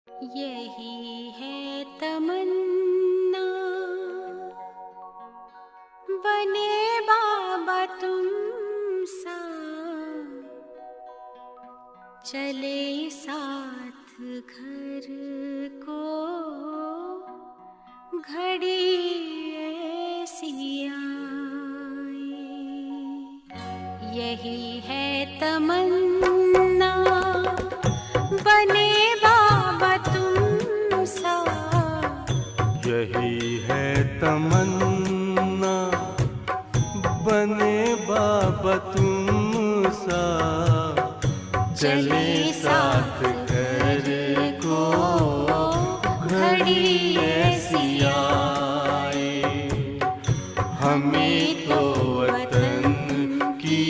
यही है तमन्ना, बने बाबा तुम सा, चले साथ घर को घड़ी ऐसी आए। यही है तमन्ना, बने बाबा तुम सा। यही है तमन्ना, बने बाबा तुम सा, चले साथ घर को घड़ी ऐसी आए। हमें तो वतन की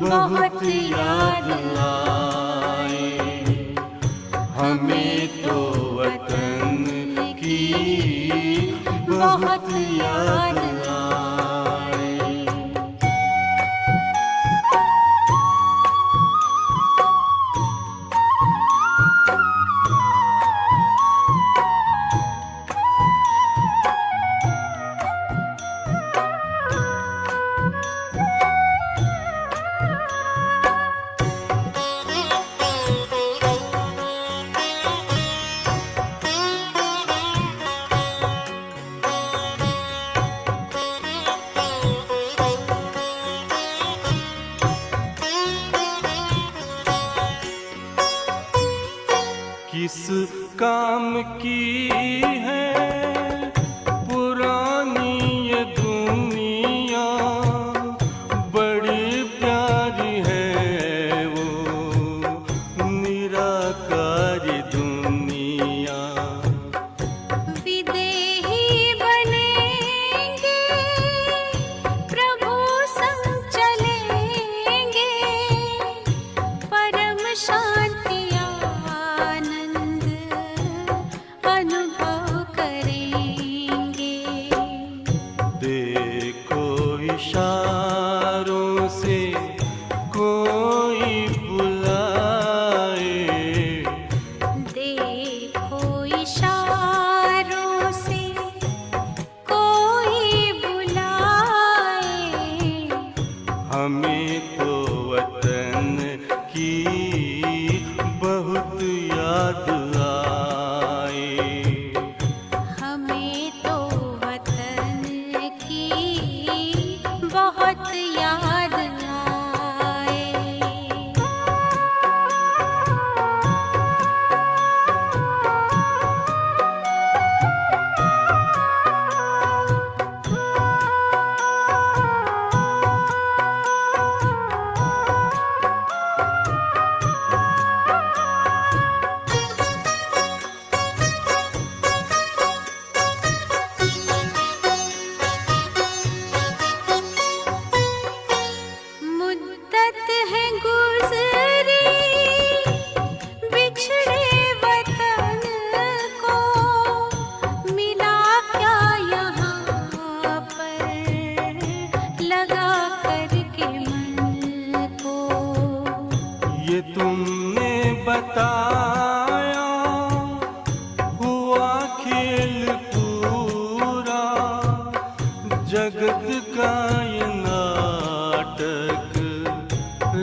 बहुत याद आए, हमें तो वतन की बहुत याद आए। किस काम की है पुरानी ये दुनिया, बड़ी प्यारी है वो निराकारी दुनिया। विदेही बनेंगे, प्रभु संग चलेंगे, परम शांति अनुभव करेंगे। देखो इशारों से कोई बुलाए, देखो इशारों से कोई बुलाए। हमें तो वतन की बहुत याद आए, हमें तो वतन की बहुत याद आए। मुद्दत है गुज़री बिछड़े वतन को, मिला क्या यहाँ पर लगा करके मन को। ये तुमने बताया हुआ खेल पूरा, जगत का ये नाटक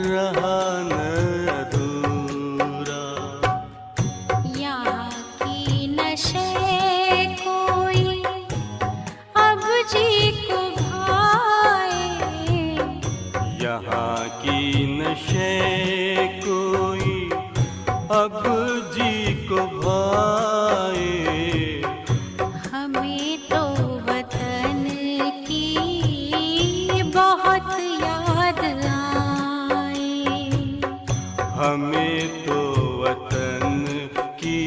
रहा न अधूरा। यहाँ की नशे कोई अब जी को भाए, यहाँ की नशे कोई अब जी को भाए। हमें तो वतन की बहुत याद आए, हमें तो वतन की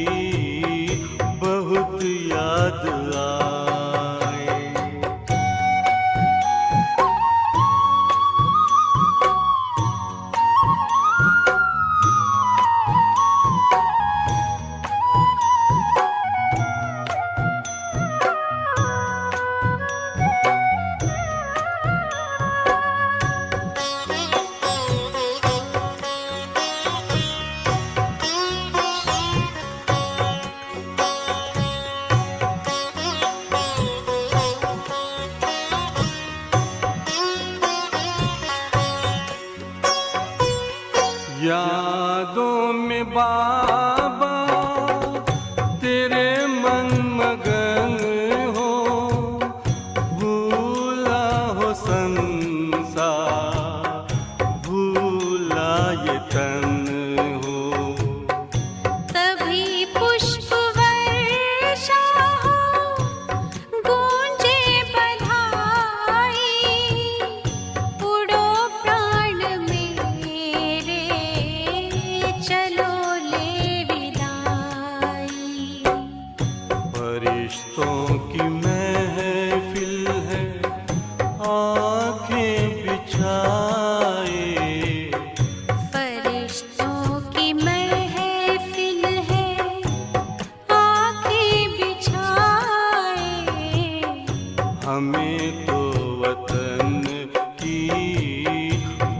बहुत याद आए। फरिश्तों की महफिल है आंखें बिछाए, फरिश्तों की महफिल है आंखें बिछाए, हमें तो वतन की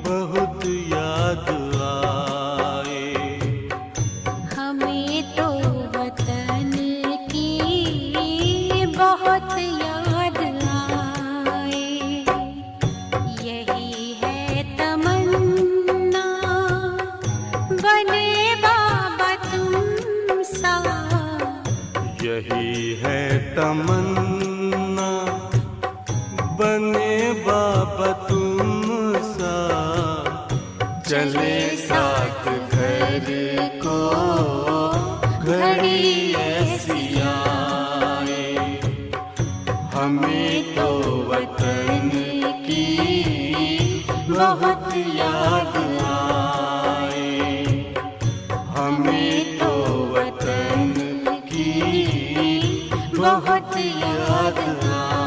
बहुत याद आए। हमें तो वतन की बहुत याद आए। यही है तमन्ना बने बाबा तुम सा, यही है तमन्ना बने बाबा तुम सा, चले साथ घर को घड़ी ऐसी आए। हमें तो वतन की बहुत याद आए, हमें तो वतन की बहुत याद आए।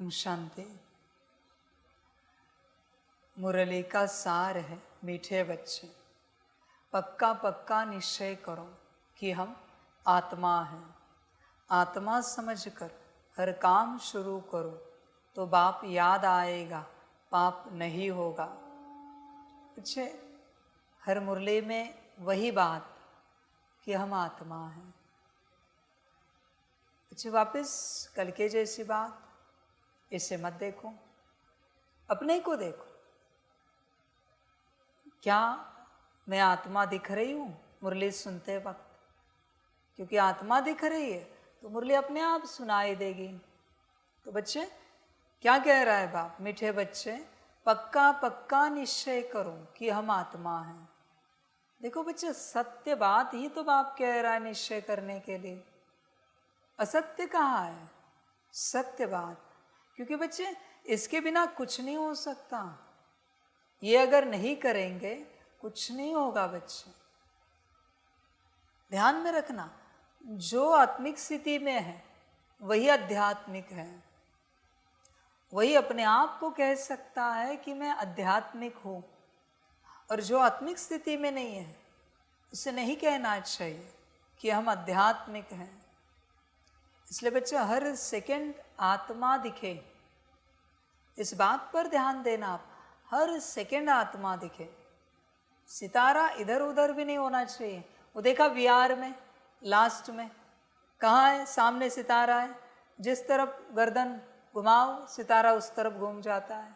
ओम शांति। मुरली का सार है, मीठे बच्चे, पक्का पक्का निश्चय करो कि हम आत्मा हैं। आत्मा समझकर हर काम शुरू करो तो बाप याद आएगा, पाप नहीं होगा। बच्चे, हर मुरली में वही बात कि हम आत्मा हैं। बच्चे, वापस कल के जैसी बात, इसे मत देखो, अपने को देखो। क्या मैं आत्मा दिख रही हूँ मुरली सुनते वक्त? क्योंकि आत्मा दिख रही है तो मुरली अपने आप सुनाई देगी। तो बच्चे, क्या कह रहा है बाप? मीठे बच्चे, पक्का पक्का निश्चय करो कि हम आत्मा हैं। देखो बच्चे, सत्य बात ही तो बाप कह रहा है निश्चय करने के लिए। असत्य कहाँ है? सत्य बात। क्योंकि बच्चे, इसके बिना कुछ नहीं हो सकता। ये अगर नहीं करेंगे कुछ नहीं होगा। बच्चे, ध्यान में रखना, जो आत्मिक स्थिति में है वही आध्यात्मिक है। वही अपने आप को कह सकता है कि मैं आध्यात्मिक हूँ। और जो आत्मिक स्थिति में नहीं है उसे नहीं कहना चाहिए कि हम आध्यात्मिक हैं। इसलिए बच्चे, हर सेकंड आत्मा दिखे, इस बात पर ध्यान देना आप। हर सेकंड आत्मा दिखे। सितारा इधर उधर भी नहीं होना चाहिए। वो देखा वीआर में लास्ट में कहाँ है? सामने सितारा है, जिस तरफ गर्दन घुमाओ सितारा उस तरफ घूम जाता है।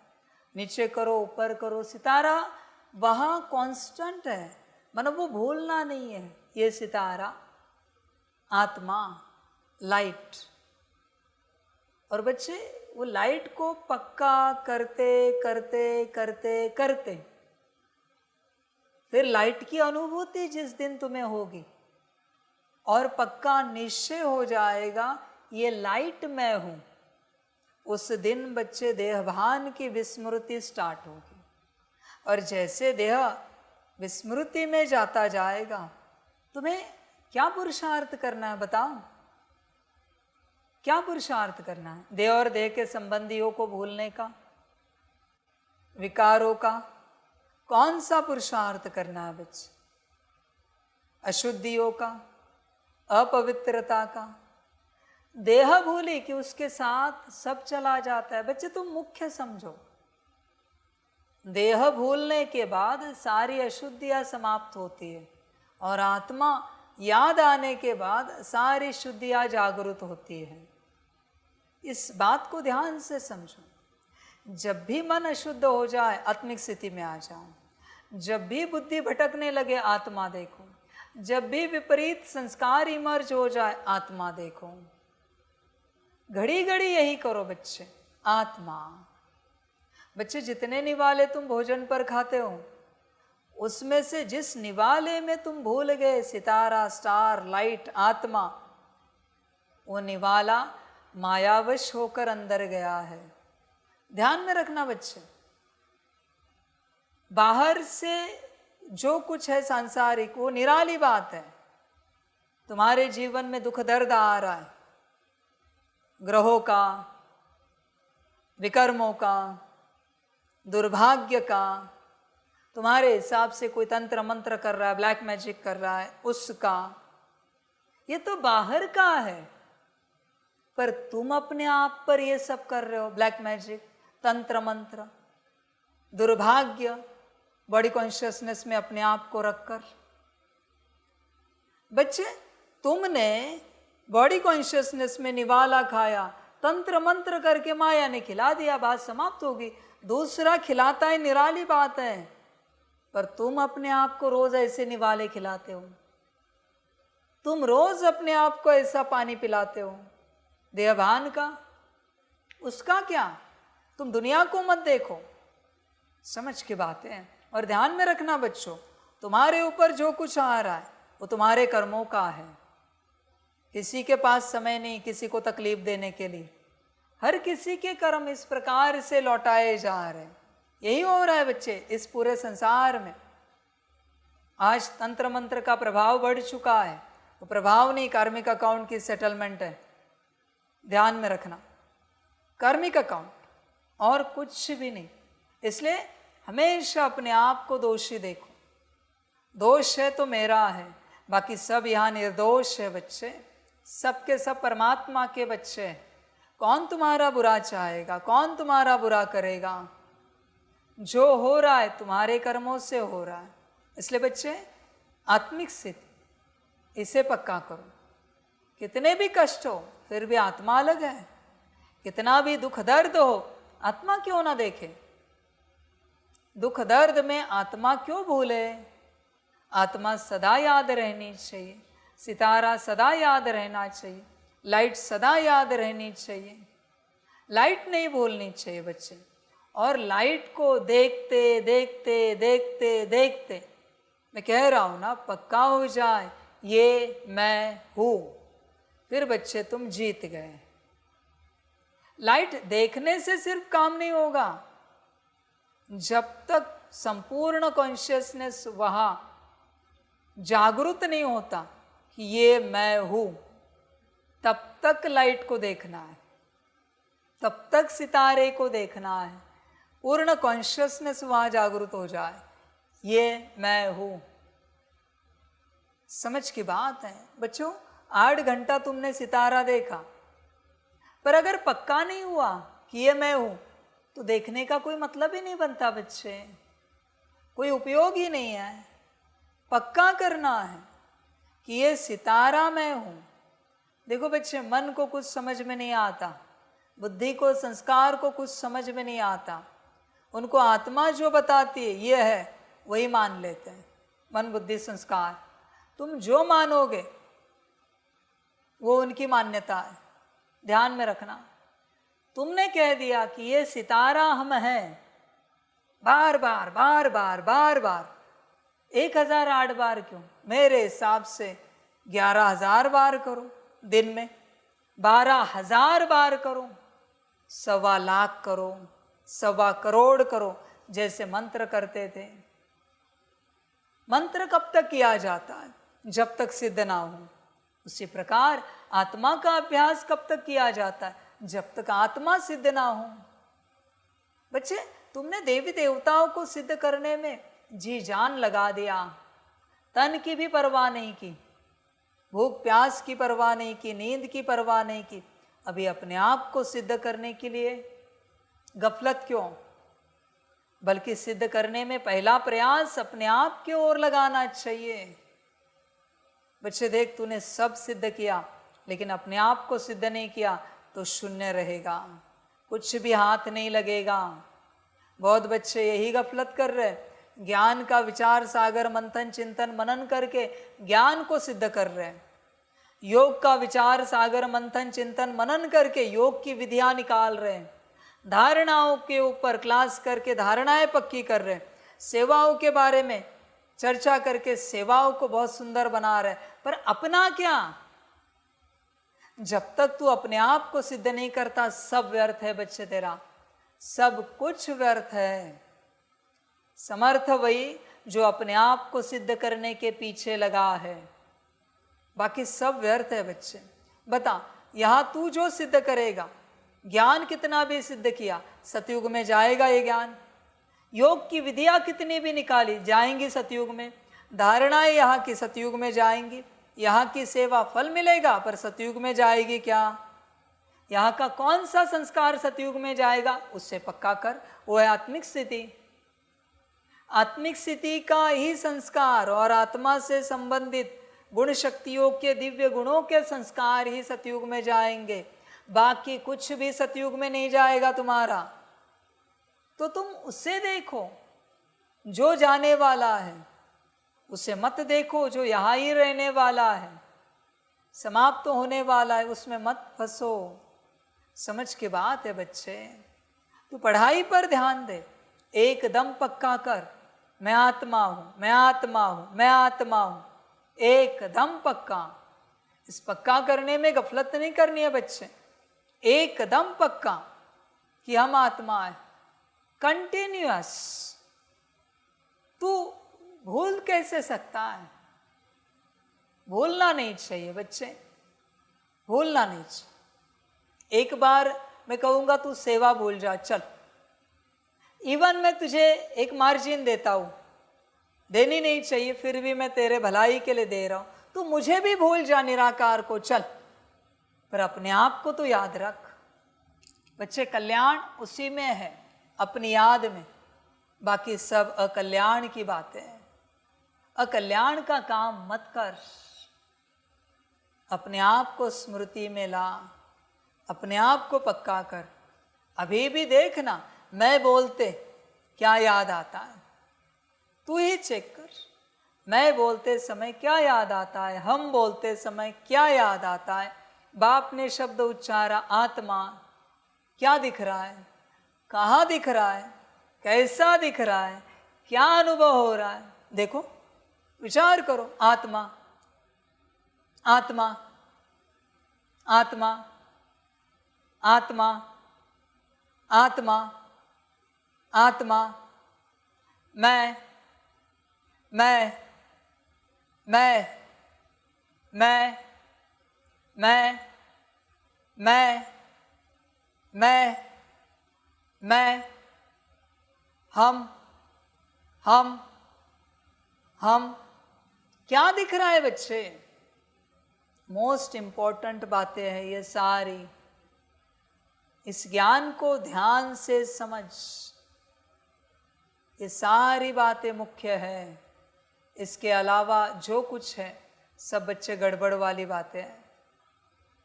नीचे करो ऊपर करो, सितारा वहाँ कांस्टेंट है। मतलब वो भूलना नहीं है। ये सितारा आत्मा, लाइट। और बच्चे, वो लाइट को पक्का करते करते करते करते फिर लाइट की अनुभूति जिस दिन तुम्हें होगी और पक्का निश्चय हो जाएगा ये लाइट मैं हूँ, उस दिन बच्चे देहभान की विस्मृति स्टार्ट होगी। और जैसे देह विस्मृति में जाता जाएगा, तुम्हें क्या पुरुषार्थ करना है बताओ? क्या पुरुषार्थ करना है? देह और देह के संबंधियों को भूलने का, विकारों का कौन सा पुरुषार्थ करना है बच्चे? अशुद्धियों का, अपवित्रता का। देह भूली कि उसके साथ सब चला जाता है। बच्चे, तुम मुख्य समझो, देह भूलने के बाद सारी अशुद्धियां समाप्त होती है और आत्मा याद आने के बाद सारी शुद्धियां जागृत होती है। इस बात को ध्यान से समझो। जब भी मन अशुद्ध हो जाए आत्मिक स्थिति में आ जाओ। जब भी बुद्धि भटकने लगे आत्मा देखो। जब भी विपरीत संस्कार इमर्ज हो जाए आत्मा देखो। घड़ी घड़ी यही करो बच्चे, आत्मा। बच्चे, जितने निवाले तुम भोजन पर खाते हो उसमें से जिस निवाले में तुम भूल गए सितारा, स्टार, लाइट, आत्मा, वो निवाला मायावश होकर अंदर गया है। ध्यान में रखना बच्चे, बाहर से जो कुछ है सांसारिक वो निराली बात है। तुम्हारे जीवन में दुख दर्द आ रहा है, ग्रहों का, विकर्मों का, दुर्भाग्य का, तुम्हारे हिसाब से कोई तंत्र मंत्र कर रहा है, ब्लैक मैजिक कर रहा है, उसका, ये तो बाहर का है। पर तुम अपने आप पर ये सब कर रहे हो, ब्लैक मैजिक, तंत्र मंत्र, दुर्भाग्य, बॉडी कॉन्शियसनेस में अपने आप को रखकर। बच्चे, तुमने बॉडी कॉन्शियसनेस में निवाला खाया, तंत्र मंत्र करके माया ने खिला दिया, बात समाप्त होगी। दूसरा खिलाता है, निराली बात है। पर तुम अपने आप को रोज ऐसे निवाले खिलाते हो, तुम रोज अपने आप को ऐसा पानी पिलाते हो देहभान का, उसका क्या? तुम दुनिया को मत देखो, समझ के बातें हैं। और ध्यान में रखना बच्चों, तुम्हारे ऊपर जो कुछ आ रहा है वो तुम्हारे कर्मों का है। किसी के पास समय नहीं किसी को तकलीफ देने के लिए। हर किसी के कर्म इस प्रकार से लौटाए जा रहे हैं। यही हो रहा है बच्चे इस पूरे संसार में। आज तंत्र मंत्र का प्रभाव बढ़ चुका है। तो प्रभाव नहीं, कार्मिक अकाउंट की सेटलमेंट है। ध्यान में रखना, कर्मिक अकाउंट और कुछ भी नहीं। इसलिए हमेशा अपने आप को दोषी देखो। दोष है तो मेरा है, बाकी सब यहाँ निर्दोष है बच्चे, सबके सब परमात्मा के बच्चे हैं। कौन तुम्हारा बुरा चाहेगा, कौन तुम्हारा बुरा करेगा? जो हो रहा है तुम्हारे कर्मों से हो रहा है। इसलिए बच्चे आत्मिक स्थिति इसे पक्का करो। कितने भी कष्ट हो फिर भी आत्मा अलग है, कितना भी दुख दर्द हो आत्मा क्यों ना देखे, दुख दर्द में आत्मा क्यों भूले? आत्मा सदा याद रहनी चाहिए, सितारा सदा याद रहना चाहिए, लाइट सदा याद रहनी चाहिए, लाइट नहीं भूलनी चाहिए बच्चे। और लाइट को देखते देखते देखते देखते, मैं कह रहा हूँ ना, पक्का हो जाए ये मैं हूँ, फिर बच्चे तुम जीत गए। लाइट देखने से सिर्फ काम नहीं होगा, जब तक संपूर्ण कॉन्शियसनेस वहाँ जागृत नहीं होता कि ये मैं हूँ, तब तक लाइट को देखना है, तब तक सितारे को देखना है। पूर्ण कॉन्शियसनेस वहाँ जागृत हो जाए, ये मैं हूँ। समझ की बात है बच्चों। 8 घंटा तुमने सितारा देखा, पर अगर पक्का नहीं हुआ कि ये मैं हूँ, तो देखने का कोई मतलब ही नहीं बनता बच्चे, कोई उपयोग ही नहीं है। पक्का करना है कि ये सितारा मैं हूँ। देखो बच्चे, मन को कुछ समझ में नहीं आता, बुद्धि को, संस्कार को कुछ समझ में नहीं आता, उनको आत्मा जो बताती है ये है वही मान लेते हैं। मन, बुद्धि, संस्कार, तुम जो मानोगे वो उनकी मान्यता है, ध्यान में रखना। तुमने कह दिया कि ये सितारा हम हैं, बार बार बार बार बार बार, 1008 बार क्यों, मेरे हिसाब से 11,000 बार करो दिन में, 12,000 बार करो, 1.25 लाख करो, 1.25 करोड़ करो, जैसे मंत्र करते थे। मंत्र कब तक किया जाता है? जब तक सिद्ध ना हो। उसी प्रकार आत्मा का अभ्यास कब तक किया जाता है? जब तक आत्मा सिद्ध ना हो। बच्चे, तुमने देवी देवताओं को सिद्ध करने में जी जान लगा दिया, तन की भी परवाह नहीं की, भूख प्यास की परवाह नहीं की, नींद की परवाह नहीं की। अभी अपने आप को सिद्ध करने के लिए गफलत क्यों? बल्कि सिद्ध करने में पहला प्रयास अपने आप की ओर लगाना चाहिए। बच्चे देख, तूने सब सिद्ध किया लेकिन अपने आप को सिद्ध नहीं किया तो शून्य रहेगा, कुछ भी हाथ नहीं लगेगा। बहुत बच्चे यही गफलत कर रहे, ज्ञान का विचार सागर मंथन चिंतन मनन करके ज्ञान को सिद्ध कर रहे हैं, योग का विचार सागर मंथन चिंतन मनन करके योग की विधियां निकाल रहे हैं, धारणाओं के ऊपर क्लास करके धारणाएं पक्की कर रहे हैं, सेवाओं के बारे में चर्चा करके सेवाओं को बहुत सुंदर बना रहे, पर अपना क्या? जब तक तू अपने आप को सिद्ध नहीं करता सब व्यर्थ है बच्चे, तेरा सब कुछ व्यर्थ है। समर्थ वही जो अपने आप को सिद्ध करने के पीछे लगा है, बाकी सब व्यर्थ है बच्चे। बता, यहां तू जो सिद्ध करेगा, ज्ञान कितना भी सिद्ध किया, सतयुग में जाएगा ये ज्ञान। योग की विधियां कितनी भी निकाली, जाएंगी सतयुग में। धारणाएं यहाँ की सतयुग में जाएंगी, यहाँ की सेवा फल मिलेगा, पर सतयुग में जाएगी क्या? यहाँ का कौन सा संस्कार सतयुग में जाएगा? उससे पक्का कर, वो है आत्मिक स्थिति। आत्मिक स्थिति का ही संस्कार और आत्मा से संबंधित गुण शक्तियों के दिव्य गुणों के संस्कार ही सतयुग में जाएंगे, बाकी कुछ भी सतयुग में नहीं जाएगा तुम्हारा। तो तुम उसे देखो जो जाने वाला है, उसे मत देखो जो यहाँ ही रहने वाला है, समाप्त तो होने वाला है, उसमें मत फंसो। समझ की बात है बच्चे। तू पढ़ाई पर ध्यान दे, एकदम पक्का कर, मैं आत्मा हूँ, मैं आत्मा हूँ, मैं आत्मा हूँ, एकदम पक्का। इस पक्का करने में गफलत नहीं करनी है बच्चे, एकदम पक्का कि हम आत्मा है, कंटिन्यूअस। तू भूल कैसे सकता है? भूलना नहीं चाहिए बच्चे, भूलना नहीं चाहिए। एक बार मैं कहूँगा तू सेवा भूल जा, चल, इवन मैं तुझे एक मार्जिन देता हूँ, देनी नहीं चाहिए, फिर भी मैं तेरे भलाई के लिए दे रहा हूँ, तू मुझे भी भूल जा, निराकार को, चल, पर अपने आप को तो याद रख। बच्चे, कल्याण उसी में है, अपनी याद में, बाकी सब अकल्याण की बातें हैं। अकल्याण का काम मत कर, अपने आप को स्मृति में ला, अपने आप को पक्का कर। अभी भी देखना, मैं बोलते क्या याद आता है, तू ही चेक कर। मैं बोलते समय क्या याद आता है, हम बोलते समय क्या याद आता है। बाप ने शब्द उच्चारा आत्मा, क्या दिख रहा है, कहाँ दिख रहा है, कैसा दिख रहा है, क्या अनुभव हो रहा है, देखो, विचार करो। आत्मा, आत्मा, आत्मा, आत्मा, आत्मा, आत्मा, मैं, मैं, मैं, मैं, मैं, मैं, मैं, हम, हम, क्या दिख रहा है बच्चे? मोस्ट इंपॉर्टेंट बातें हैं ये सारी। इस ज्ञान को ध्यान से समझ, ये सारी बातें मुख्य है। इसके अलावा जो कुछ है सब बच्चे गड़बड़ वाली बातें हैं।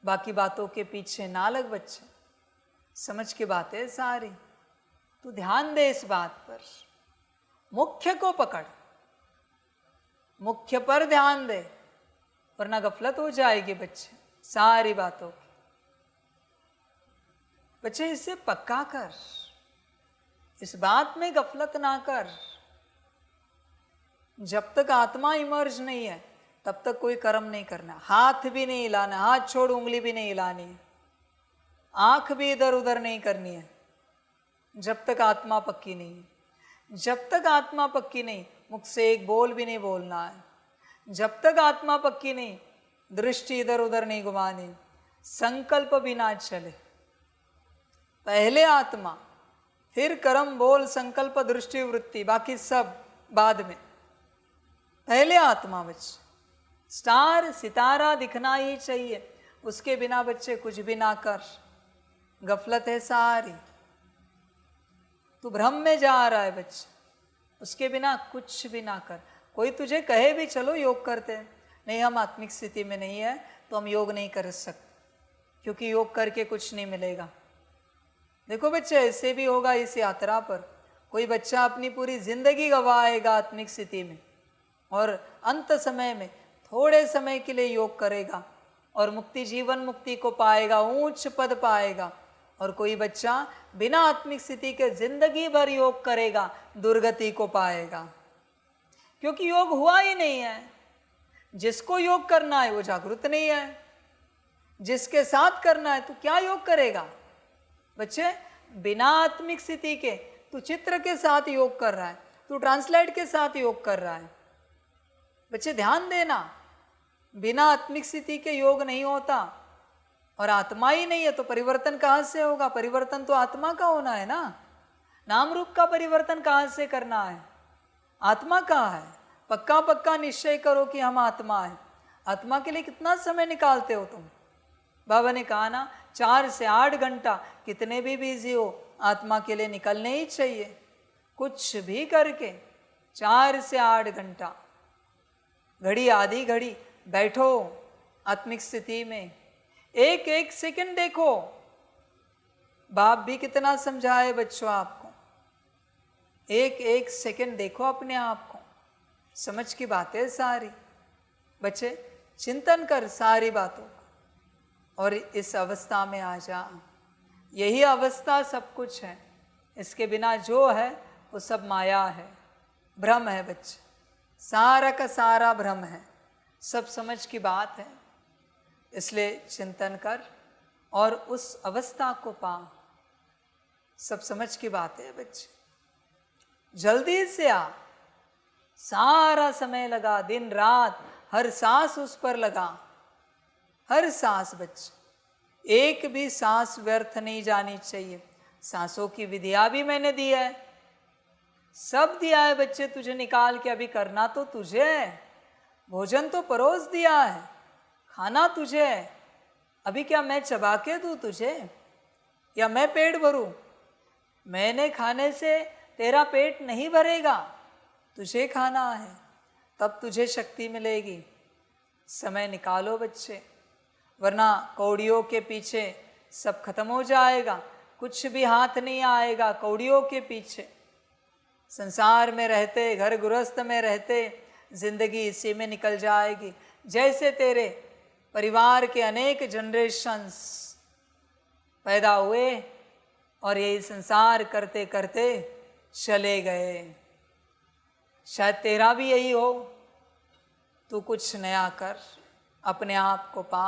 बाकी बातों के पीछे ना लग बच्चे, समझ की बातें सारी। तू ध्यान दे इस बात पर, मुख्य को पकड़, मुख्य पर ध्यान दे, वरना गफलत हो जाएगी बच्चे सारी बातों की। बच्चे इसे पक्का कर, इस बात में गफलत ना कर। जब तक आत्मा इमर्ज नहीं है तब तक कोई कर्म नहीं करना, हाथ भी नहीं हिलाना, हाथ छोड़ उंगली भी नहीं हिलानी है, आंख भी इधर उधर नहीं करनी है, जब तक आत्मा पक्की नहीं है। जब तक आत्मा पक्की नहीं, मुख से एक बोल भी नहीं बोलना है। जब तक आत्मा पक्की नहीं, दृष्टि इधर उधर नहीं घुमानी, संकल्प भी ना चले। पहले आत्मा, फिर कर्म, बोल, संकल्प, दृष्टि, वृत्ति, बाकी सब बाद में। पहले आत्मा बच्चे, स्टार सितारा दिखना ही चाहिए, उसके बिना बच्चे कुछ भी ना कर। गफलत है सारी, तू भ्रम में जा रहा है बच्चे, उसके बिना कुछ भी ना कर। कोई तुझे कहे भी चलो योग करते हैं, नहीं हम आत्मिक स्थिति में नहीं है तो हम योग नहीं कर सकते, क्योंकि योग करके कुछ नहीं मिलेगा। देखो बच्चे, ऐसे भी होगा इस यात्रा पर, कोई बच्चा अपनी पूरी जिंदगी गंवाएगा आत्मिक स्थिति में और अंत समय में थोड़े समय के लिए योग करेगा और मुक्ति, जीवन मुक्ति को पाएगा, ऊंच पद पाएगा। और कोई बच्चा बिना आत्मिक स्थिति के जिंदगी भर योग करेगा, दुर्गति को पाएगा, क्योंकि योग हुआ ही नहीं है। जिसको योग करना है वो जागृत नहीं है, जिसके साथ करना है तो क्या योग करेगा? बच्चे, बिना आत्मिक स्थिति के तू चित्र के साथ योग कर रहा है, तू ट्रांसलेट के साथ योग कर रहा है। बच्चे ध्यान देना, बिना आत्मिक स्थिति के योग नहीं होता, और आत्मा ही नहीं है तो परिवर्तन कहाँ से होगा? परिवर्तन तो आत्मा का होना है ना। नाम रूप का परिवर्तन कहाँ से करना है? आत्मा कहाँ है? पक्का पक्का निश्चय करो कि हम आत्मा है। आत्मा के लिए कितना समय निकालते हो तुम? बाबा ने कहा ना, 4 से 8 घंटा, कितने भी बिजी हो, आत्मा के लिए निकलने ही चाहिए। कुछ भी करके 4 से 8 घंटा, घड़ी आधी घड़ी बैठो आत्मिक स्थिति में, एक एक सेकंड देखो। बाप भी कितना समझाए बच्चों आपको, एक एक सेकंड देखो अपने आप को, समझ की बातें सारी। बच्चे चिंतन कर सारी बातों और इस अवस्था में आ जा। यही अवस्था सब कुछ है, इसके बिना जो है वो सब माया है, भ्रम है बच्चे, सारा का सारा भ्रम है, सब समझ की बात है। इसलिए चिंतन कर और उस अवस्था को पा, सब समझ की बात है बच्चे। जल्दी से आ, सारा समय लगा, दिन रात, हर सांस उस पर लगा, हर सांस बच्चे। एक भी सांस व्यर्थ नहीं जानी चाहिए। सांसों की विधिया भी मैंने दी है, सब दिया है बच्चे तुझे निकाल के। अभी करना तो तुझे है, भोजन तो परोस दिया है, खाना तुझे है। अभी क्या मैं चबा के दूँ तुझे या मैं पेट भरूं? मैंने खाने से तेरा पेट नहीं भरेगा, तुझे खाना है, तब तुझे शक्ति मिलेगी। समय निकालो बच्चे, वरना कौड़ियों के पीछे सब खत्म हो जाएगा, कुछ भी हाथ नहीं आएगा कौड़ियों के पीछे। संसार में रहते, घर गृहस्थ में रहते, जिंदगी इसी में निकल जाएगी। जैसे तेरे परिवार के अनेक जनरेशंस पैदा हुए और यही संसार करते करते चले गए, शायद तेरा भी यही हो। तू कुछ नया कर, अपने आप को पा।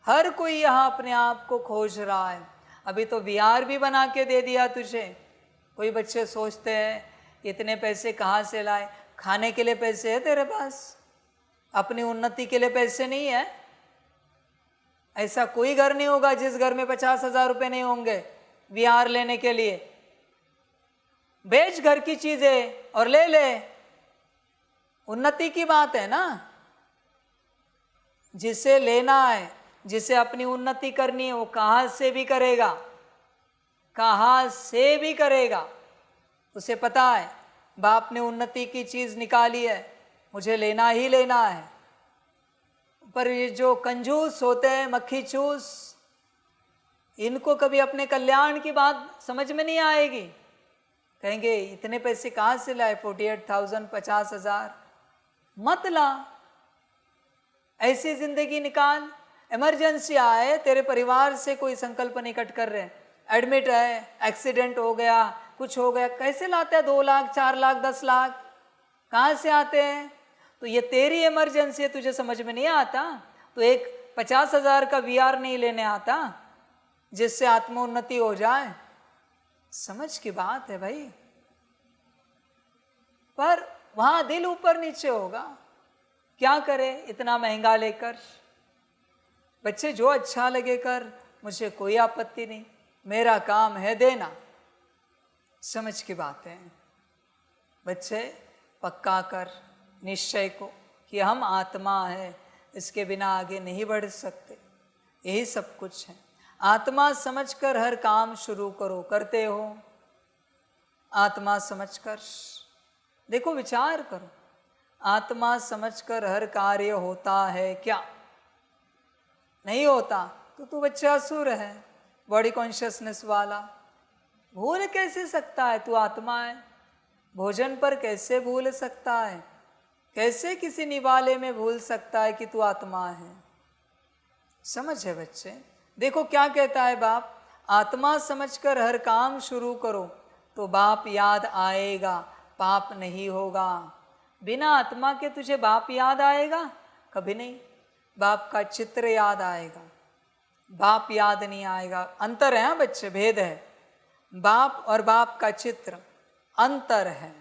हर कोई यहाँ अपने आप को खोज रहा है। अभी तो VR भी बना के दे दिया तुझे। कोई बच्चे सोचते हैं इतने पैसे कहाँ से लाए? खाने के लिए पैसे है तेरे पास, अपनी उन्नति के लिए पैसे नहीं है। ऐसा कोई घर नहीं होगा जिस घर में 50,000 रुपये नहीं होंगे VR लेने के लिए। बेच घर की चीजें और ले ले, उन्नति की बात है ना। जिसे लेना है, जिसे अपनी उन्नति करनी है, वो कहाँ से भी करेगा, कहाँ से भी करेगा। उसे पता है बाप ने उन्नति की चीज निकाली है, मुझे लेना ही लेना है। पर ये जो कंजूस होते हैं, मक्खी चूस, इनको कभी अपने कल्याण की बात समझ में नहीं आएगी। कहेंगे इतने पैसे कहाँ से लाए, 48,000, 50,000, मत ला। ऐसी जिंदगी निकाल। इमरजेंसी आए, तेरे परिवार से कोई संकल्प निकट कर रहे हैं, एडमिट है, एक्सीडेंट हो गया, कुछ हो गया, कैसे लाते हैं 2 लाख, 4 लाख, 10 लाख, कहाँ से आते हैं? तो ये तेरी इमरजेंसी है, तुझे समझ में नहीं आता। तो एक 50,000 का VR नहीं लेने आता जिससे आत्मोन्नति हो जाए। समझ की बात है भाई। पर वहां दिल ऊपर नीचे होगा, क्या करे इतना महंगा लेकर। बच्चे जो अच्छा लगे कर, मुझे कोई आपत्ति नहीं, मेरा काम है देना। समझ की बात है। बच्चे पक्का कर निश्चय को कि हम आत्मा है, इसके बिना आगे नहीं बढ़ सकते। यही सब कुछ है। आत्मा समझकर हर काम शुरू करो। करते हो आत्मा समझकर? देखो विचार करो, आत्मा समझकर हर कार्य होता है क्या? नहीं होता तो तू बच्चा असुर है, बॉडी कॉन्शियसनेस वाला। भूल कैसे सकता है तू आत्मा है? भोजन पर कैसे भूल सकता है? कैसे किसी निवाले में भूल सकता है कि तू आत्मा है? समझ है बच्चे। देखो क्या कहता है बाप, आत्मा समझकर हर काम शुरू करो तो बाप याद आएगा, पाप नहीं होगा। बिना आत्मा के तुझे बाप याद आएगा? कभी नहीं। बाप का चित्र याद आएगा, बाप याद नहीं आएगा। अंतर है बच्चे, भेद है। बाप और बाप का चित्र अंतर है।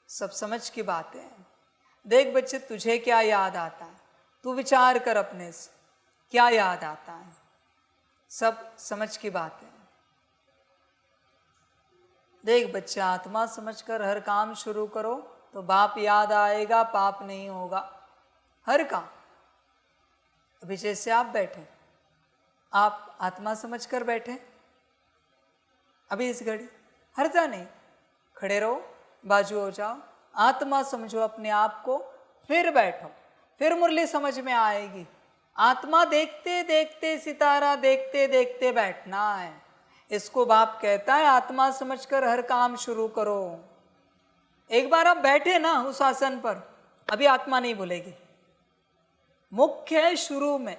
सब समझ की बातें हैं। देख बच्चे, तुझे क्या याद आता है? तू विचार कर अपने से, क्या याद आता है? सब समझ की बातें। देख बच्चे, आत्मा समझकर हर काम शुरू करो तो बाप याद आएगा, पाप नहीं होगा। हर काम। अभी जैसे आप बैठे, आप आत्मा समझकर बैठे, अभी इस घड़ी हर्जा नहीं, खड़े रहो, बाजू हो जाओ, आत्मा समझो अपने आप को, फिर बैठो, फिर मुरली समझ में आएगी। आत्मा देखते देखते, सितारा देखते देखते बैठना है। इसको बाप कहता है आत्मा समझकर हर काम शुरू करो। एक बार आप बैठे ना उस आसन पर, अभी आत्मा नहीं भूलेगी। मुख्य है शुरू में,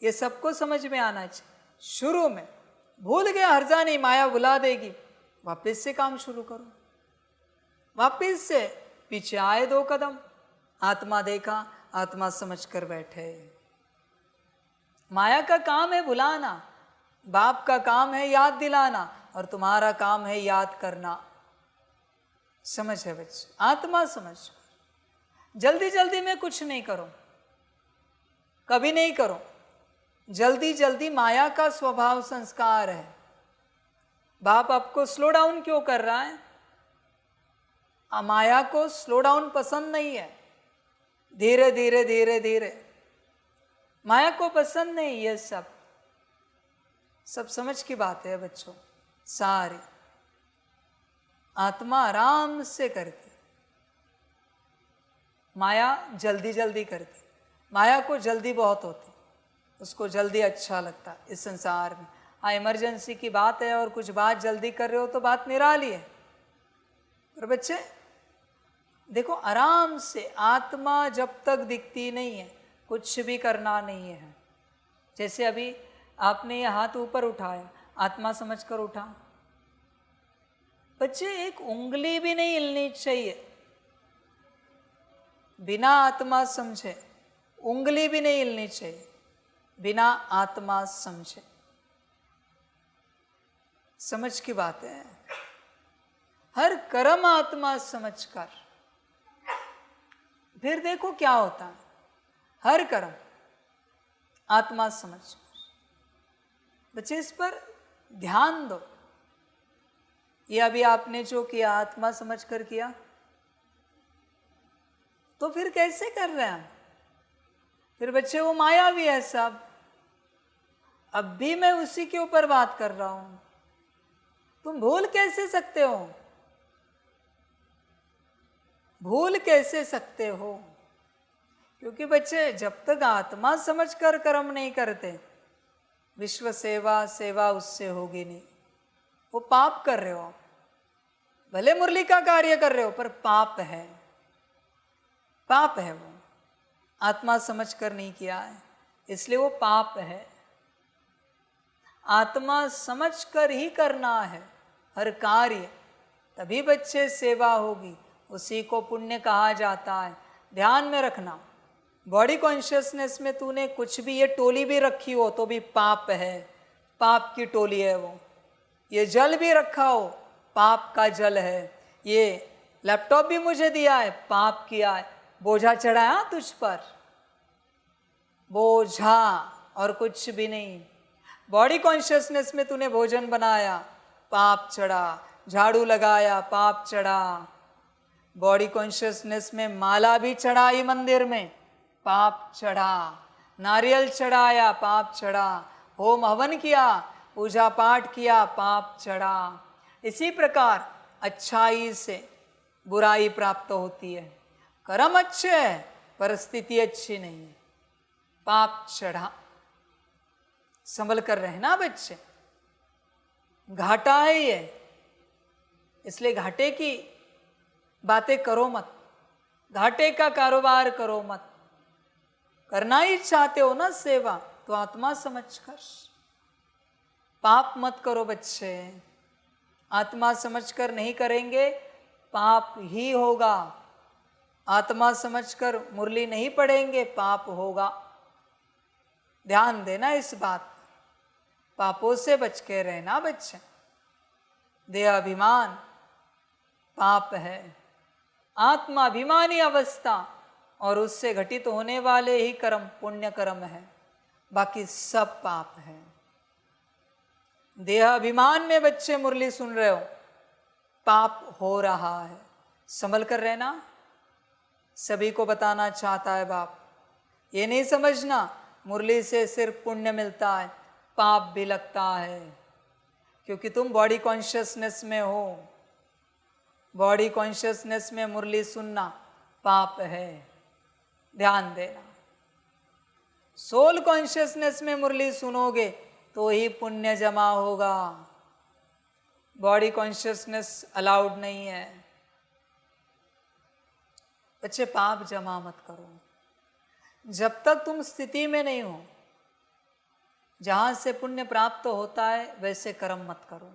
ये सबको समझ में आना चाहिए। शुरू में भूल गया, हर्जा नहीं, माया भुला देगी। वापस से काम शुरू करो, वापस से पीछे आए 2 कदम, आत्मा देखा, आत्मा समझकर बैठे। माया का काम है भुलाना, बाप का काम है याद दिलाना, और तुम्हारा काम है याद करना। समझ है बच्चे? आत्मा समझ। जल्दी जल्दी में कुछ नहीं करो, कभी नहीं करो। जल्दी जल्दी माया का स्वभाव संस्कार है। बाप आपको स्लो डाउन क्यों कर रहा है? माया को स्लो डाउन पसंद नहीं है। धीरे धीरे धीरे धीरे माया को पसंद नहीं। ये सब समझ की बात है बच्चों। सारी आत्मा आराम से करती, माया जल्दी जल्दी करती। माया को जल्दी बहुत होती, उसको जल्दी अच्छा लगता इस संसार में। हाँ, इमरजेंसी की बात है और कुछ बात जल्दी कर रहे हो तो बात निराली है। पर बच्चे देखो, आराम से आत्मा जब तक दिखती नहीं है कुछ भी करना नहीं है। जैसे अभी आपने ये हाथ ऊपर उठाया, आत्मा समझकर उठा। बच्चे एक उंगली भी नहीं हिलनी चाहिए बिना आत्मा समझे। उंगली भी नहीं हिलनी चाहिए बिना आत्मा समझे। समझ की बात है। हर कर्म आत्मा समझकर, फिर देखो क्या होता है। हर कर्म आत्मा समझकर। बच्चे इस पर ध्यान दो। ये अभी आपने जो किया आत्मा समझकर किया, तो फिर कैसे कर रहे हैं? फिर बच्चे वो माया भी है सब। अब भी मैं उसी के ऊपर बात कर रहा हूं। तुम भूल कैसे सकते हो? भूल कैसे सकते हो? क्योंकि बच्चे जब तक आत्मा समझकर कर्म नहीं करते, विश्व सेवा सेवा उससे होगी नहीं। वो पाप कर रहे हो आप। भले मुरली का कार्य कर रहे हो पर पाप है, पाप है। वो आत्मा समझकर नहीं किया है, इसलिए वो पाप है। आत्मा समझकर ही करना है हर कार्य, तभी बच्चे सेवा होगी। उसी को पुण्य कहा जाता है। ध्यान में रखना, बॉडी कॉन्शियसनेस में तूने कुछ भी, ये टोली भी रखी हो तो भी पाप है, पाप की टोली है वो। ये जल भी रखा हो, पाप का जल है। ये लैपटॉप भी मुझे दिया है, पाप किया है। बोझा चढ़ाया तुझ पर, बोझा और कुछ भी नहीं। बॉडी कॉन्शियसनेस में तूने भोजन बनाया, पाप चढ़ा। झाड़ू लगाया, पाप चढ़ा। बॉडी कॉन्शियसनेस में माला भी चढ़ाई मंदिर में, पाप चढ़ा। नारियल चढ़ाया, पाप चढ़ा। होम हवन किया, पूजा पाठ किया, पाप चढ़ा। इसी प्रकार अच्छाई से बुराई प्राप्त होती है। कर्म अच्छे है, परिस्थिति अच्छी नहीं है, पाप चढ़ा। संभल कर रहना बच्चे, घाटा है ये, इसलिए घाटे की बातें करो मत, घाटे का कारोबार करो मत। करना ही चाहते हो ना सेवा, तो आत्मा समझकर। पाप मत करो बच्चे। आत्मा समझकर नहीं करेंगे, पाप ही होगा। आत्मा समझकर मुरली नहीं पढ़ेंगे, पाप होगा। ध्यान देना इस बात, पापों से बच के रहना बच्चे। देहाभिमान पाप है, आत्माभिमानी अवस्था और उससे घटित होने वाले ही कर्म पुण्य कर्म है, बाकी सब पाप है। देहाभिमान में बच्चे मुरली सुन रहे हो, पाप हो रहा है, संभल कर रहना। सभी को बताना चाहता है बाप, ये नहीं समझना मुरली से सिर्फ पुण्य मिलता है, पाप भी लगता है। क्योंकि तुम बॉडी कॉन्शियसनेस में हो, बॉडी कॉन्शियसनेस में मुरली सुनना पाप है, ध्यान देना। सोल कॉन्शियसनेस में मुरली सुनोगे तो ही पुण्य जमा होगा। बॉडी कॉन्शियसनेस अलाउड नहीं है। बच्चे पाप जमा मत करो जब तक तुम स्थिति में नहीं हो जहां से पुण्य प्राप्त होता है, वैसे कर्म मत करो।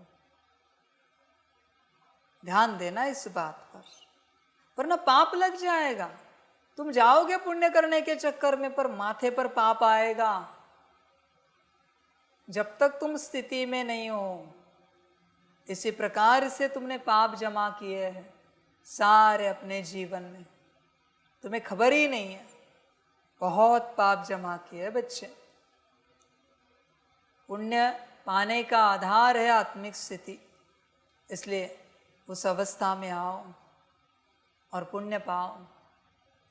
ध्यान देना इस बात पर, वरना पाप लग जाएगा। तुम जाओगे पुण्य करने के चक्कर में, पर माथे पर पाप आएगा। जब तक तुम स्थिति में नहीं हो, इसी प्रकार से तुमने पाप जमा किए हैं सारे अपने जीवन में, तुम्हें खबर ही नहीं है। बहुत पाप जमा किए बच्चे। पुण्य पाने का आधार है आत्मिक स्थिति, इसलिए उस अवस्था में आओ और पुण्य पाओ,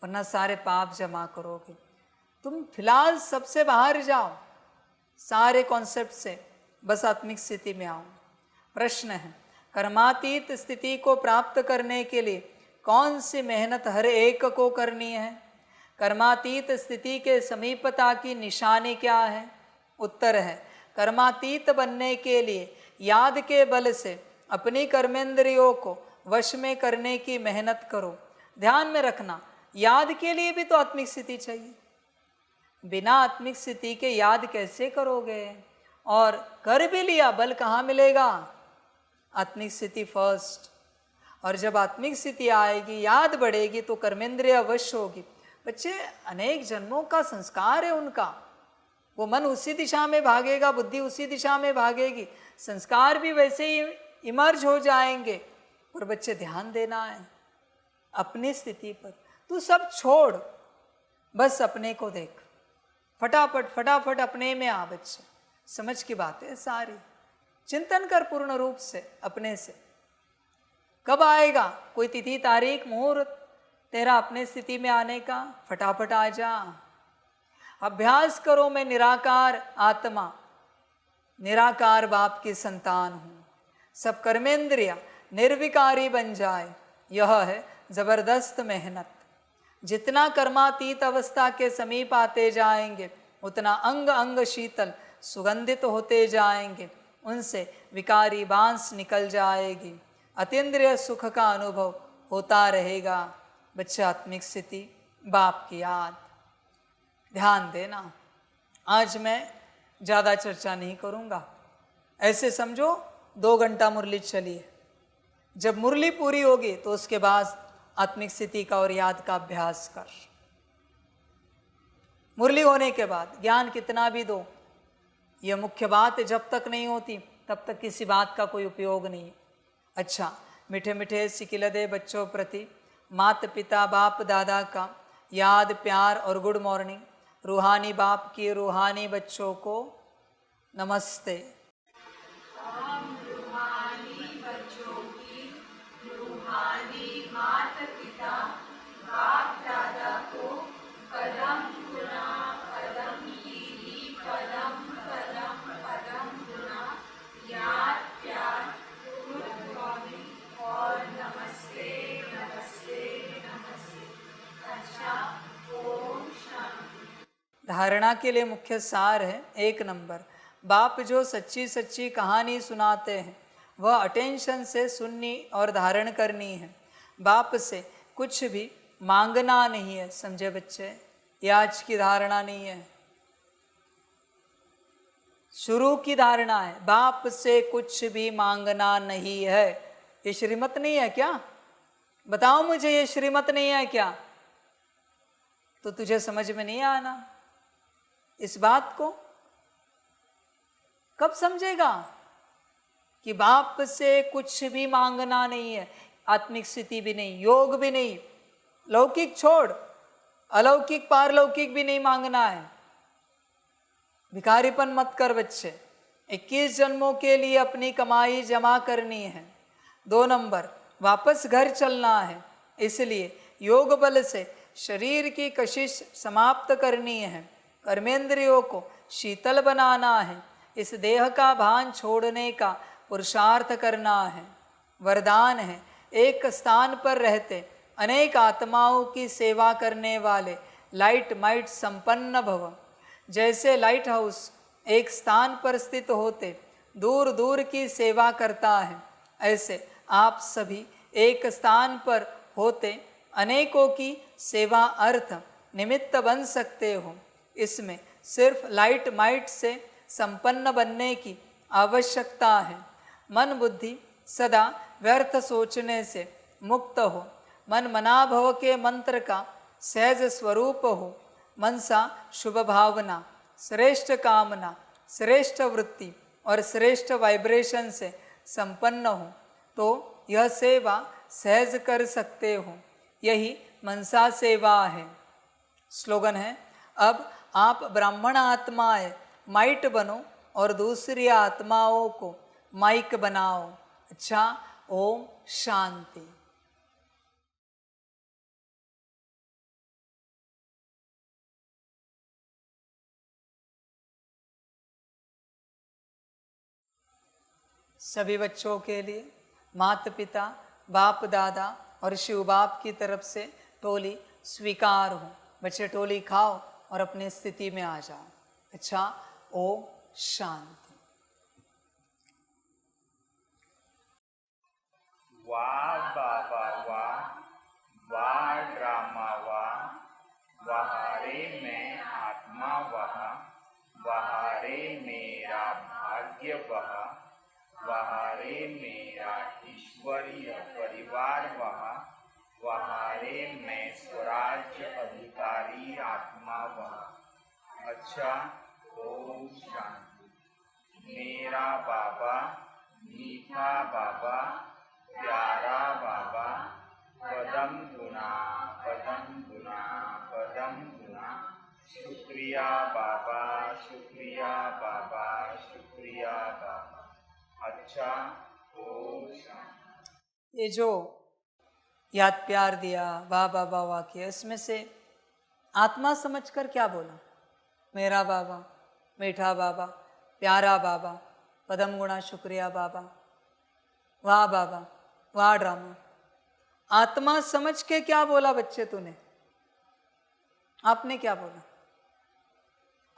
वरना सारे पाप जमा करोगे। तुम फिलहाल सबसे बाहर जाओ, सारे कॉन्सेप्ट से, बस आत्मिक स्थिति में आओ। प्रश्न है, कर्मातीत स्थिति को प्राप्त करने के लिए कौन सी मेहनत हर एक को करनी है? कर्मातीत स्थिति के समीपता की निशानी क्या है? उत्तर है, कर्मातीत बनने के लिए याद के बल से अपनी कर्मेंद्रियों को वश में करने की मेहनत करो। ध्यान में रखना, याद के लिए भी तो आत्मिक स्थिति चाहिए। बिना आत्मिक स्थिति के याद कैसे करोगे? और कर भी लिया, बल कहाँ मिलेगा? आत्मिक स्थिति फर्स्ट। और जब आत्मिक स्थिति आएगी, याद बढ़ेगी, तो कर्मेंद्रिय वश होगी। बच्चे, अनेक जन्मों का संस्कार है उनका, वो मन उसी दिशा में भागेगा, बुद्धि उसी दिशा में भागेगी, संस्कार भी वैसे ही इमर्ज हो जाएंगे। पर बच्चे ध्यान देना है अपनी स्थिति पर। तू सब छोड़, बस अपने को देख, फटाफट फटाफट अपने में आ बच्चे। समझ की बात है सारी, चिंतन कर पूर्ण रूप से अपने से। कब आएगा कोई तिथि तारीख मुहूर्त तेरा अपने स्थिति में आने का? फटाफट आ जा। अभ्यास करो, मैं निराकार आत्मा, निराकार बाप की संतान हूँ, सब कर्मेंद्रिया निर्विकारी बन जाए। यह है जबरदस्त मेहनत। जितना कर्मातीत अवस्था के समीप आते जाएंगे, उतना अंग अंग शीतल सुगंधित होते जाएंगे, उनसे विकारी बांस निकल जाएगी, अतीन्द्रिय सुख का अनुभव होता रहेगा। बच्चे, आत्मिक स्थिति, बाप की याद, ध्यान देना। आज मैं ज़्यादा चर्चा नहीं करूँगा, ऐसे समझो 2 घंटा मुरली चली है। जब मुरली पूरी होगी तो उसके बाद आत्मिक स्थिति का और याद का अभ्यास कर। मुरली होने के बाद ज्ञान कितना भी दो, यह मुख्य बात है, जब तक नहीं होती तब तक किसी बात का कोई उपयोग नहीं। अच्छा, मीठे मीठे सिकिलदे बच्चों प्रति माता पिता बाप दादा का याद प्यार और गुड मॉर्निंग। रूहानी बाप की रूहानी बच्चों को नमस्ते। धारणा के लिए मुख्य सार है 1 नंबर, बाप जो सच्ची सच्ची कहानी सुनाते हैं वह अटेंशन से सुननी और धारण करनी है। बाप से कुछ भी मांगना नहीं है, समझे बच्चे? ये आज की धारणा नहीं है, शुरू की धारणा है। बाप से कुछ भी मांगना नहीं है। ये श्रीमत नहीं है क्या? बताओ मुझे, ये श्रीमत नहीं है क्या? तो तुझे समझ में नहीं आना इस बात को। कब समझेगा कि बाप से कुछ भी मांगना नहीं है? आत्मिक स्थिति भी नहीं, योग भी नहीं, लौकिक छोड़, अलौकिक पारलौकिक भी नहीं मांगना है। भिखारीपन मत कर बच्चे। 21 जन्मों के लिए अपनी कमाई जमा करनी है। 2 नंबर, वापस घर चलना है, इसलिए योग बल से शरीर की कशिश समाप्त करनी है, कर्मेंद्रियों को शीतल बनाना है, इस देह का भान छोड़ने का पुरुषार्थ करना है। वरदान है, एक स्थान पर रहते अनेक आत्माओं की सेवा करने वाले लाइट माइट संपन्न भव। जैसे लाइट हाउस एक स्थान पर स्थित होते दूर दूर की सेवा करता है, ऐसे आप सभी एक स्थान पर होते अनेकों की सेवा अर्थ निमित्त बन सकते हो। इसमें सिर्फ लाइट माइट से संपन्न बनने की आवश्यकता है। मन बुद्धि सदा व्यर्थ सोचने से मुक्त हो, मन मनाभव के मंत्र का सहज स्वरूप हो, मनसा शुभ भावना, श्रेष्ठ कामना, श्रेष्ठ वृत्ति और श्रेष्ठ वाइब्रेशन से संपन्न हो, तो यह सेवा सहज कर सकते हो। यही मनसा सेवा है। स्लोगन है, अब आप ब्राह्मण आत्माएं माइट बनो और दूसरी आत्माओं को माइक बनाओ। अच्छा, ओम शांति। सभी बच्चों के लिए माता पिता, बाप दादा और शिव बाप की तरफ से टोली स्वीकार हो। बच्चे टोली खाओ और अपनी स्थिति में आ जाओ। अच्छा, ओम शांति। वाह बाबा वाह, वाह ड्रामा वाह, वहारे मैं आत्मा वहा, वहारे मेरा भाग्य वहा, वहारे मेरा ईश्वरीय परिवार वहा, वहारे मैं स्वराज्य अधिकारी आत्मा वहा। अच्छा, ओम शांति। मेरा बाबा, मीठा बाबा, प्यारा बाबा, पदम गुना पदम गुना पदम गुना, शुक्रिया बाबा, शुक्रिया बाबा, शुक्रिया बाबा। अच्छा, ओम शांति। ये जो याद प्यार दिया, वाह बाबा वाह किया, इसमें से आत्मा समझकर क्या बोला? मेरा बाबा, मीठा बाबा, प्यारा बाबा, पदम गुणा, शुक्रिया बाबा, वाह बाबा, वाह ड्रामा। आत्मा समझ के क्या बोला बच्चे तूने? आपने क्या बोला?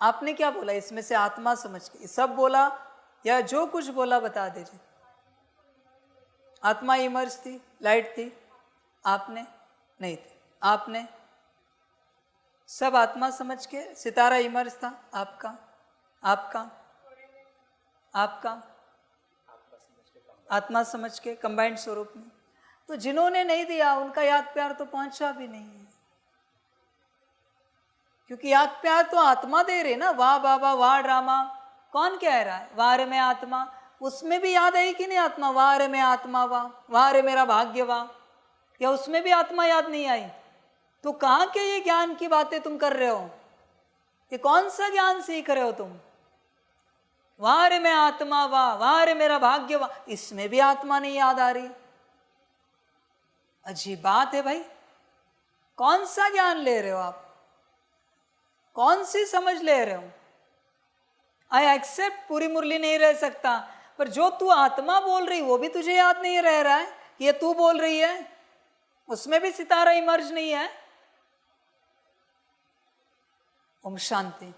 आपने क्या बोला? इसमें से आत्मा समझ के सब बोला या जो कुछ बोला बता दीजिए। आत्मा इमर्ज थी, लाइट थी, आपने नहीं थे, आपने सब आत्मा समझ के, सितारा इमर्ज था आपका, आपका आपका आत्मा समझ के कंबाइंड स्वरूप में। तो जिन्होंने नहीं दिया उनका याद प्यार तो पहुंचा भी नहीं है, क्योंकि याद प्यार तो आत्मा दे रही ना। वाह बाबा, वाह ड्रामा, कौन कह रहा है? वाह रे मैं आत्मा, उसमें भी याद आई कि नहीं आत्मा? वाह रे मैं आत्मा वाह, वाह रे मेरा भाग्य वाह, या उसमें भी आत्मा याद नहीं आई? तो कहाँ के ये ज्ञान की बातें तुम कर रहे हो? ये कौन सा ज्ञान सीख रहे हो तुम? वाह रे मैं आत्मा वाह, वाह रे मेरा भाग्य वाह, इसमें भी आत्मा नहीं याद आ रही। अजीब बात है भाई। कौन सा ज्ञान ले रहे हो आप? कौन सी समझ ले रहे हो? आई एक्सेप्ट पूरी मुरली नहीं रह सकता, पर जो तू आत्मा बोल रही वो भी तुझे याद नहीं रह रहा है। ये तू बोल रही है, उसमें भी सितारा इमर्ज नहीं है। ओम शांति।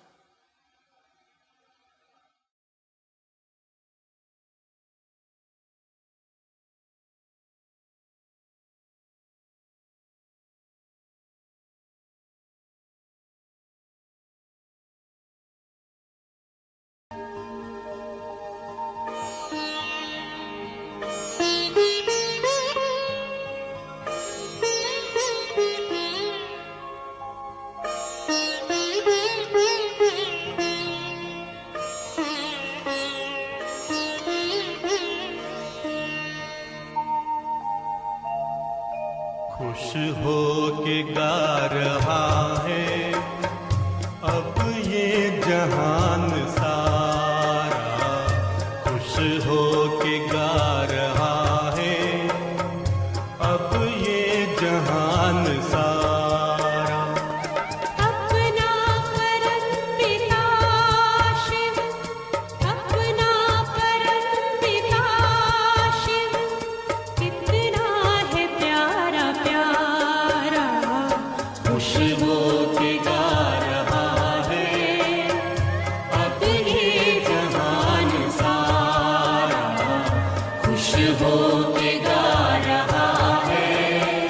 खुश हो के गा रहा है अब ये जहान सारा, खुश हो के गा रहा है अब ये जहान सारा। अपना परम पिता शिव, अपना परम पिता शिव, कितना है प्यारा प्यारा। खुश हो के गा रहा है अब ये जहान सारा, खुश हो के गा रहा है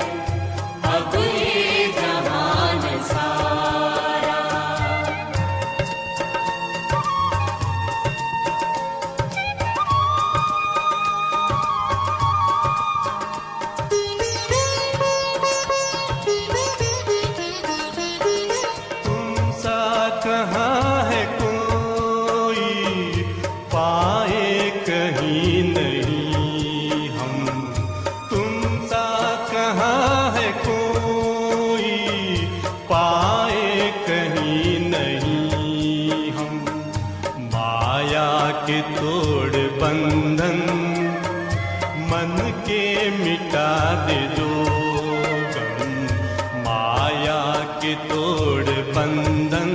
के तोड़ बंधन,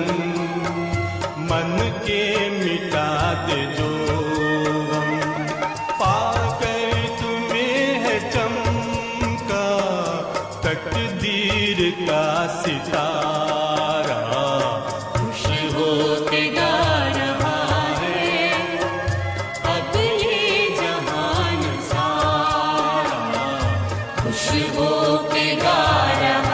मन के मिटा दे जो गम। पाकर तुम्हें है चमका तकदीर का सितारा, खुश हो के गा रहा है अब ये जहान सारा, खुश हो के गा रहा